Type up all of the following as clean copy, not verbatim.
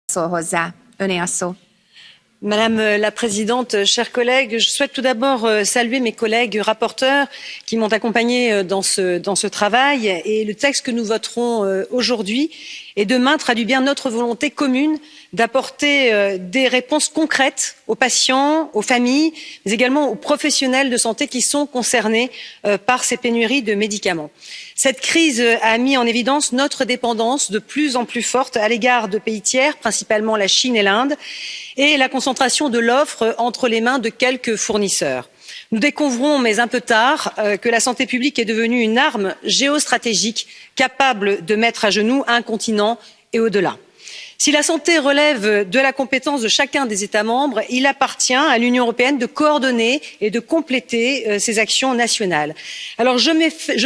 szól hozzá. Öné a szó. Madame la Présidente, chers collègues, je souhaite tout d'abord saluer mes collègues rapporteurs qui m'ont accompagnée dans ce travail. Et le texte que nous voterons aujourd'hui et demain traduit bien notre volonté commune d'apporter des réponses concrètes aux patients, aux familles, mais également aux professionnels de santé qui sont concernés par ces pénuries de médicaments. Cette crise a mis en évidence notre dépendance de plus en plus forte à l'égard de pays tiers, principalement la Chine et l'Inde, et la concentration de l'offre entre les mains de quelques fournisseurs. Nous découvrons, mais un peu tard, que la santé publique est devenue une arme géostratégique capable de mettre à genoux un continent et au-delà. Si la santé relève de la compétence de chacun des États membres, il appartient à l'Union européenne de coordonner et de compléter ses actions nationales. Alors je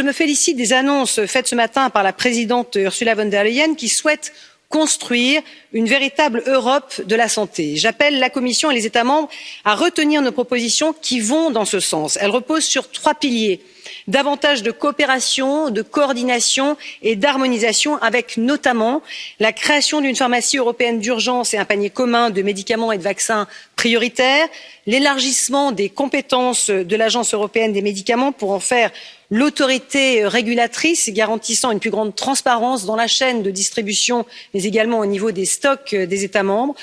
me félicite des annonces faites ce matin par la présidente Ursula von der Leyen qui souhaite construire une véritable Europe de la santé. J'appelle la Commission et les États membres à retenir nos propositions qui vont dans ce sens. Elles reposent sur 3 piliers. Davantage de coopération, de coordination et d'harmonisation avec notamment la création d'une pharmacie européenne d'urgence et un panier commun de médicaments et de vaccins prioritaires, l'élargissement des compétences de l'Agence européenne des médicaments pour en faire l'autorité régulatrice garantissant une plus grande transparence dans la chaîne de distribution, mais également au niveau des stocks des États membres,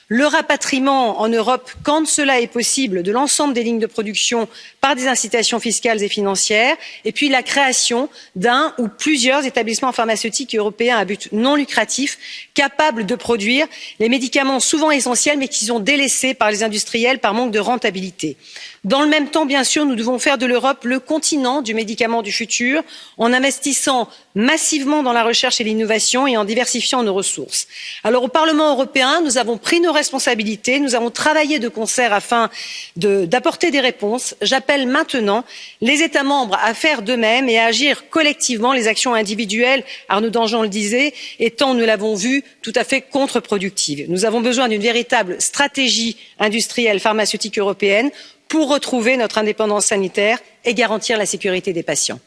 le rapatriement en Europe, quand cela est possible, de l'ensemble des lignes de production par des incitations fiscales et financières, et puis la création d'un ou plusieurs établissements pharmaceutiques européens à but non lucratif capables de produire les médicaments souvent essentiels mais qui sont délaissés par les industriels par manque de rentabilité. Dans le même temps, bien sûr, nous devons faire de l'Europe le continent du médicament du futur en investissant massivement dans la recherche et l'innovation et en diversifiant nos ressources. Alors au Parlement européen, nous avons pris nos responsabilités, nous avons travaillé de concert afin d'apporter des réponses. J'appelle maintenant les États membres à faire de même et à agir collectivement. Les actions individuelles, Arnaud Danjean le disait, étant, nous l'avons vu, tout à fait contre-productives. Nous avons besoin d'une véritable stratégie industrielle pharmaceutique européenne pour retrouver notre indépendance sanitaire et garantir la sécurité des patients.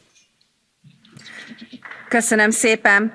Köszönöm szépen.